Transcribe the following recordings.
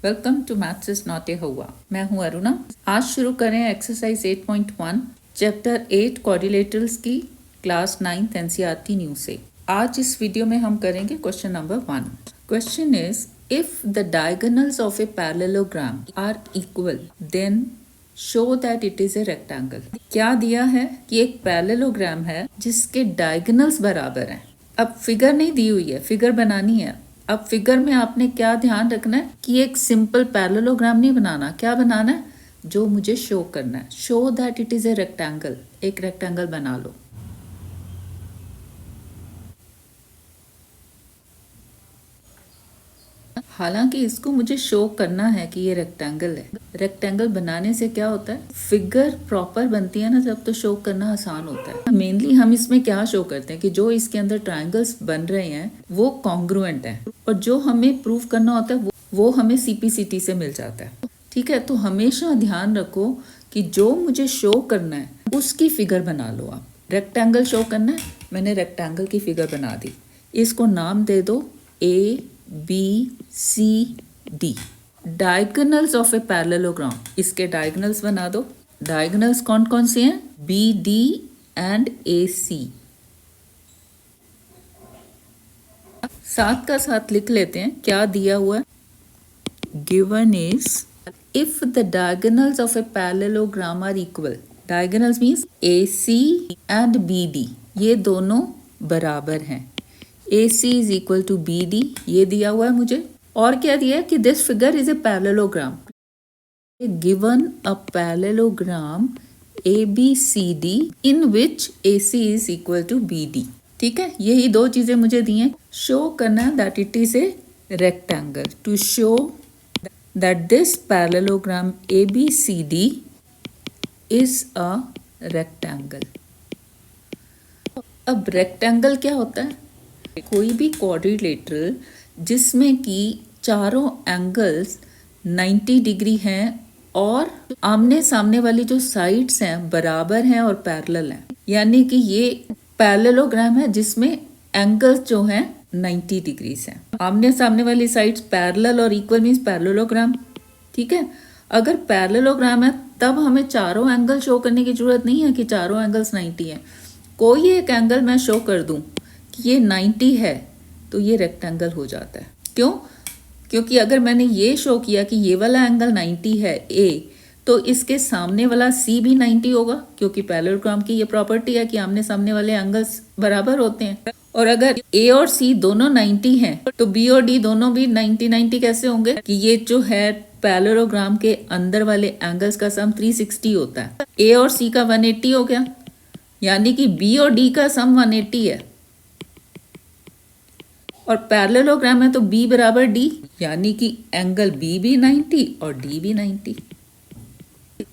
Welcome to maths is not a हुआ। मैं हूं अरुणा। आज शुरू करें एक्सरसाइज 8.1 चैप्टर 8 क्वाड्रिलेटरल्स की क्लास 9th एनसीईआरटी न्यू से। आज इस वीडियो में हम करेंगे question number 1। Question is if the diagonals of a parallelogram are equal then show that it is a rectangle. क्या दिया है कि एक पैरेललोग्राम है जिसके डायगोनल्स बराबर हैं। अब फिगर नहीं दी हुई है, फिगर बनानी है। अब फिगर में आपने क्या ध्यान रखना है कि एक सिंपल पैरेललोग्राम नहीं बनाना। क्या बनाना है? जो मुझे शो करना है। Show that it is a rectangle. एक रेक्टेंगल बना लो। हालांकि इसको मुझे शो करना है कि ये रेक्टेंगल है। रेक्टेंगल बनाने से क्या होता है, फिगर प्रॉपर बनती है ना जब, तो शो करना आसान होता है। मेनली हम इसमें क्या शो करते हैं कि जो इसके अंदर ट्रायंगल्स बन रहे हैं वो कॉन्ग्रुएंट है, और जो हमें प्रूव करना होता है वो हमें सीपीसीटी से मिल जाता है। ठीक है, तो हमेशा ध्यान रखो कि जो मुझे शो करना है उसकी फिगर बना लो आप। रेक्टेंगल शो करना है, मैंने रेक्टेंगल की फिगर बना दी। इसको नाम दे दो A B C D. Diagonals of a parallelogram, इसके डायगोनल्स बना दो। डायगोनल्स कौन कौन से हैं? B D and A C. साथ का साथ लिख लेते हैं क्या दिया हुआ है। Given is if the diagonals of a parallelogram are equal. Diagonals means A C and B D, ये दोनों बराबर हैं। AC is equal to BD, ये दिया हुआ है मुझे। और क्या दिया है कि this figure is a parallelogram. Given a parallelogram ABCD in which AC is equal to BD। ठीक है, यही दो चीजें मुझे दी हैं। शो करना that it is a rectangle. To show that this parallelogram ABCD is a rectangle. अब rectangle क्या होता है? कोई भी क्वाड्रिलेटरल जिसमें कि चारों एंगल्स 90 डिग्री हैं और आमने सामने वाली जो साइड्स हैं बराबर हैं और पैरेलल हैं, यानी कि ये पैरेललोग्राम है जिसमें एंगल्स जो हैं 90 डिग्रीज हैं। आमने सामने वाली साइड्स पैरेलल और इक्वल मींस पैरेललोग्राम। ठीक है, अगर पैरेललोग्राम है तब हमें चारों एंगल शो करने की जरूरत नहीं है कि चारों एंगल्स 90 हैं। कोई एक एंगल मैं शो कर दूं कि ये 90 है तो ये रेक्टेंगल हो जाता है। क्यों? क्योंकि अगर मैंने ये शो किया कि ये वाला एंगल 90 है A, तो इसके सामने वाला C भी 90 होगा, क्योंकि पैरेललोग्राम की ये प्रॉपर्टी है कि आमने सामने वाले एंगल्स बराबर होते हैं। और अगर A और C दोनों 90 हैं तो B और D दोनों भी 90 कैसे होंगे कि ये जो है पैरेललोग्राम के अंदर वाले एंगल्स का सम 360 होता है। A और C का 180 हो गया, यानी कि B और D का सम 180 है। और पैरेललोग्राम है तो B बराबर D, यानी कि एंगल B भी 90 और D भी 90।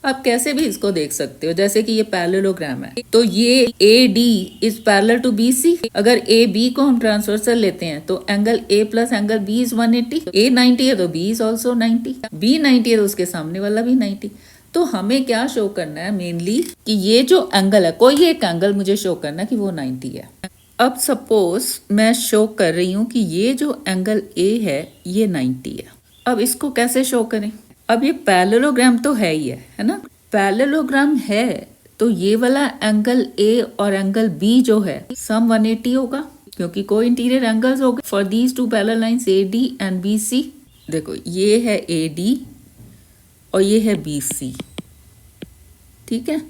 आप कैसे भी इसको देख सकते हो, जैसे कि ये पैरेललोग्राम है तो ये AD is parallel to BC। अगर AB को हम ट्रांसवर्सल लेते हैं तो angle A plus angle B is 180। A 90 है तो B इज ऑल्सो 90। B 90 है तो उसके सामने वाला भी 90। तो हमें क्या शो करना है मेनली कि ये जो एंगल है, कोई एक एंगल मुझे शो करना है कि वो 90 है। अब सपोज मैं शो कर रही हूँ कि ये जो एंगल A है ये 90 है। अब इसको कैसे शो करें? अब ये पैरेललोग्राम तो है ही है ना। पैरेललोग्राम है तो ये वाला एंगल A और एंगल B जो है सम 180 होगा, क्योंकि को इंटीरियर एंगल्स हो गए for these two parallel lines AD and BC। देखो ये है AD और ये है BC, ठीक है,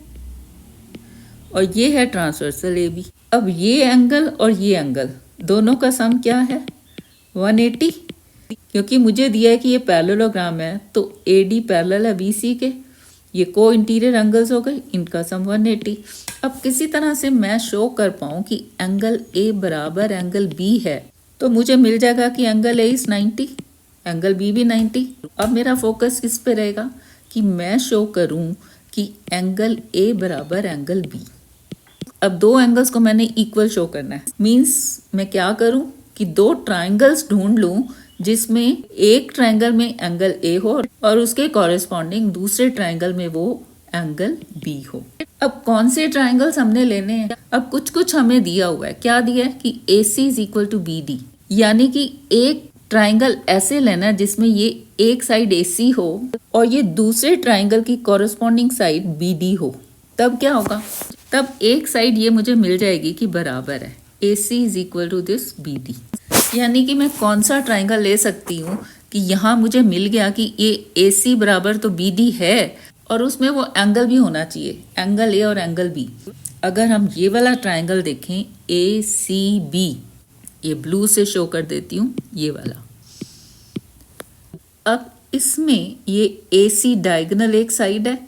और ये है ट्रांसवर्सल AB। अब ये एंगल और ये एंगल दोनों का सम क्या है? 180। क्योंकि मुझे दिया है कि ये पैरेललोग्राम है तो AD पैरेलल है BC के, ये को इंटीरियर एंगल्स हो गए, इनका सम 180। अब किसी तरह से मैं शो कर पाऊँ कि एंगल A बराबर एंगल B है तो मुझे मिल जाएगा कि angle A is 90, angle B भी 90। अब मेरा फोकस किस पे रहेगा कि मैं शो करूँ कि एंगल A बराबर एंगल B। अब दो एंगल्स को मैंने इक्वल शो करना है, मींस मैं क्या करूं कि दो ट्रायंगल्स ढूंढ लूं जिसमें एक ट्रायंगल में एंगल A हो और उसके कॉरेस्पॉन्डिंग दूसरे ट्रायंगल में वो एंगल B हो। अब कौन से ट्रायंगल्स हमने लेने हैं? अब कुछ कुछ हमें दिया हुआ है। क्या दिया है कि AC is equal to BD, यानी कि एक ट्राइंगल ऐसे लेना जिसमें ये एक साइड AC हो और ये दूसरे ट्राइंगल की कॉरस्पॉन्डिंग साइड BD हो। तब क्या होगा, तब एक साइड ये मुझे मिल जाएगी कि बराबर है AC is equal to this BD। यानी कि मैं कौन सा ट्राइंगल ले सकती हूँ कि यहाँ मुझे मिल गया कि ये AC बराबर तो BD है और उसमें वो एंगल भी होना चाहिए, एंगल A और एंगल B। अगर हम ये वाला ट्राइंगल देखें ACB, ये ब्लू से शो कर देती हूँ, ये वाला। अब इसमें ये AC डायगोनल एक साइड है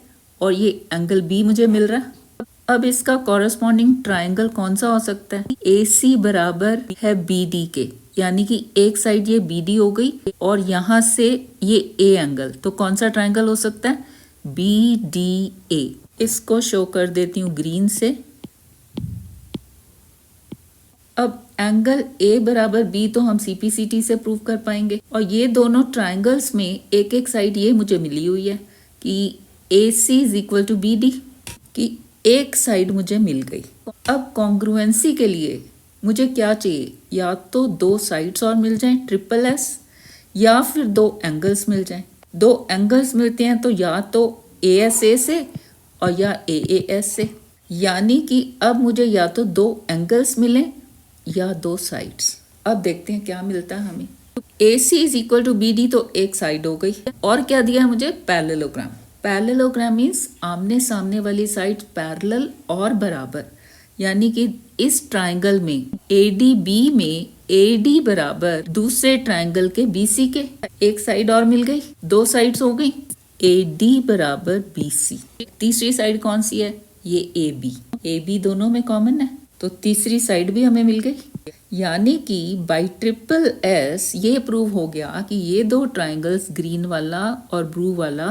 और ये एंगल B मुझे मिल रहा है। अब इसका कॉरस्पॉन्डिंग ट्राइंगल कौन सा हो सकता है, AC बराबर है BD के, यानी कि एक साइड ये BD हो गई और यहाँ से ये A एंगल, तो कौन सा ट्राइंगल हो सकता है, BDA। इसको शो कर देती हूँ ग्रीन से। अब एंगल A बराबर B तो हम CPCT से प्रूव कर पाएंगे और ये दोनों ट्राइंगल्स में एक एक साइड ये मुझे मिली हुई है कि AC is equal to BD, कि एक साइड मुझे मिल गई। अब कॉन्ग्रुएंसी के लिए मुझे क्या चाहिए, या तो दो साइड्स और मिल जाएं SSS, या फिर दो एंगल्स मिल जाएं। दो एंगल्स मिलते हैं तो या तो ASA से और या AAS से, यानी कि अब मुझे या तो दो एंगल्स मिले या दो साइड्स। अब देखते हैं क्या मिलता है हमें। AC is equal to BD तो एक साइड हो गई, और क्या दिया है मुझे, पैरेललोग्राम। पैरेललोग्राम मीन्स आमने सामने वाली साइड पैरेलल और बराबर, यानी कि इस ट्राइंगल में ADB में AD बराबर दूसरे ट्राइंगल के BC के, एक साइड और मिल गई, दो साइड्स हो गई, AD बराबर BC। तीसरी साइड कौन सी है, ये AB दोनों में कॉमन है तो तीसरी साइड भी हमें मिल गई। यानी कि बाई SSS ये प्रूव हो गया कि ये दो ट्राइंगल्स ग्रीन वाला और ब्लू वाला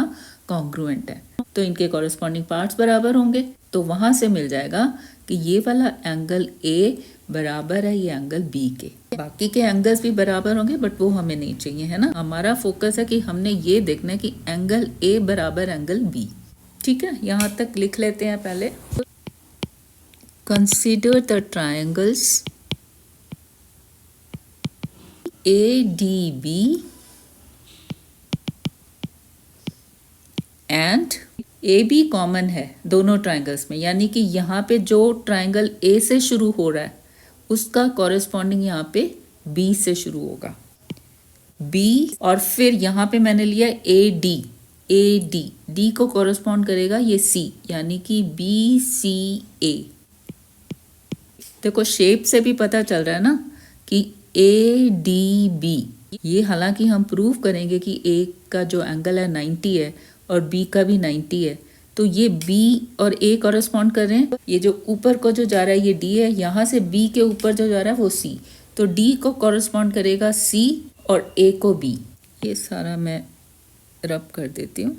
कॉन्ग्रुएंट है, तो इनके कॉरेस्पॉन्डिंग पार्ट्स बराबर होंगे। तो वहां से मिल जाएगा कि ये वाला एंगल A बराबर है ये एंगल B के। बाकी के एंगल्स भी बराबर होंगे बट वो हमें नहीं चाहिए, है ना। हमारा फोकस है कि हमने ये देखना है कि एंगल A बराबर एंगल B। ठीक है, यहाँ तक लिख लेते हैं पहले। Consider the triangles ADB and AB common है दोनों ट्राइंगल्स में, यानी कि यहाँ पे जो ट्राइंगल A से शुरू हो रहा है उसका कॉरेस्पॉन्डिंग यहाँ पे B से शुरू होगा, B, और फिर यहाँ पे मैंने लिया AD D को कॉरेस्पॉन्ड करेगा ये C, यानी कि BCA। देखो शेप से भी पता चल रहा है ना कि ADB, ये हालांकि हम प्रूव करेंगे कि A का जो एंगल है 90 है और B का भी 90 है, तो ये B और A कॉरेस्पॉन्ड कर रहे हैं। ये जो ऊपर को जो जा रहा है ये D है, यहाँ से B के ऊपर जो जा रहा है वो C, तो D को कॉरेस्पॉन्ड करेगा C और A को B। ये सारा मैं रब कर देती हूँ।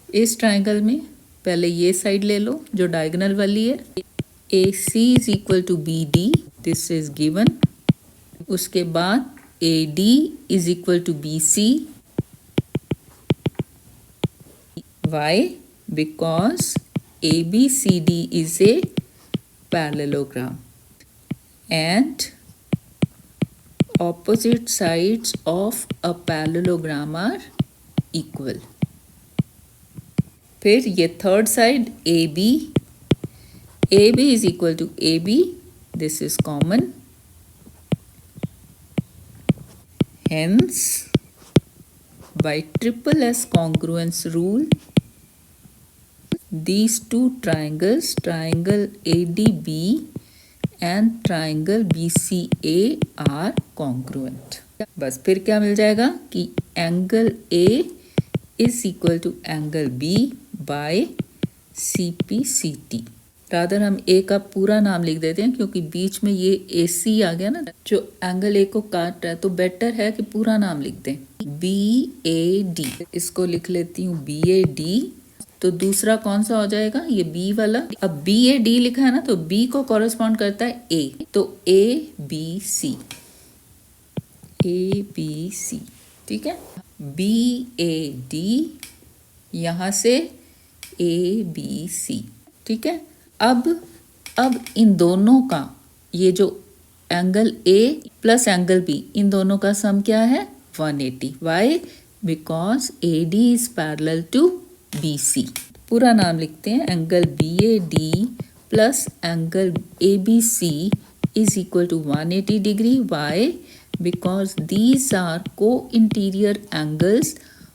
इस ट्राइंगल में पहले ये साइड ले लो जो डायगोनल वाली है, AC is equal to BD, this is given. उसके बाद AD is equal to BC, why, because ABCD is a parallelogram and opposite sides of a parallelogram are equal। फिर ये third side AB is equal to AB, this is common, hence by SSS congruence rule these two triangles, triangle ADB and triangle BCA are congruent। बस फिर क्या मिल जाएगा कि angle A is equal to angle B by CPCT। Rather हम A का पूरा नाम लिख देते हैं क्योंकि बीच में ये AC आ गया ना जो एंगल A को काट रहा है, तो बेटर है कि पूरा नाम लिख दें, BAD। इसको लिख लेती हूँ BAD। तो दूसरा कौन सा हो जाएगा, ये B वाला। अब BAD लिखा है ना तो B को कॉरेस्पॉन्ड करता है A, तो ABC, ठीक है। BAD यहाँ से ABC, ठीक है। अब इन दोनों का, ये जो angle A plus angle B, इन दोनों का सम क्या है 180। Why? Because AD is parallel to BC। पूरा नाम लिखते हैं, angle BAD plus angle ABC is equal to 180 degree. Why? Because these are co interior angles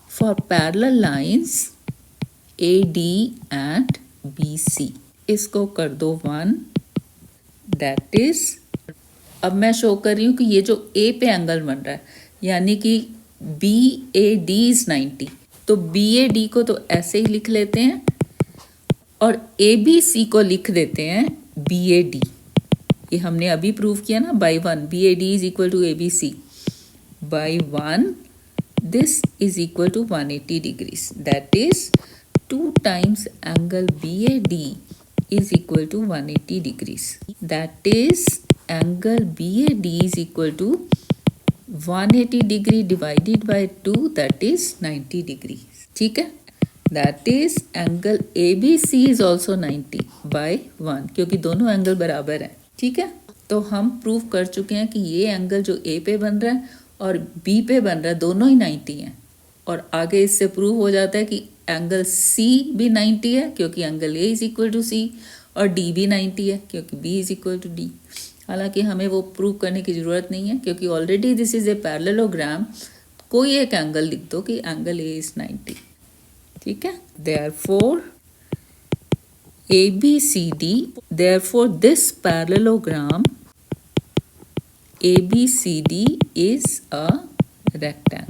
for parallel lines AD and BC। इसको कर दो 1, दैट इज, अब मैं show कर रही हूँ कि ये जो A पे एंगल बन रहा है, यानी कि BAD इज 90, तो BAD को तो ऐसे ही लिख लेते हैं और ABC को लिख देते हैं BAD। ये हमने अभी प्रूव किया ना by 1, BAD is equal to ABC by 1, this is equal to 180 degrees, that is 2 times angle BAD is equal to 180 degrees. That is angle BAD is equal to 180 degree divided by 2, that is 90 degrees. ठीक है? That is angle ABC is also 90 by 1, क्योंकि दोनों angle बराबर हैं। ठीक है, तो हम प्रूव कर चुके हैं कि ये एंगल जो A पे बन रहा है और B पे बन रहा है, दोनों ही 90 हैं। और आगे इससे प्रूव हो जाता है कि एंगल C भी 90 है, क्योंकि angle A is equal to C, और D भी 90 है, क्योंकि B is equal to D। हालांकि हमें वो प्रूव करने की ज़रूरत नहीं है, क्योंकि already this is a parallelogram. कोई एक एंगल लिख दो कि एंगल A इज 90। ठीक है, therefore ABCD, therefore this parallelogram ABCD is a rectangle।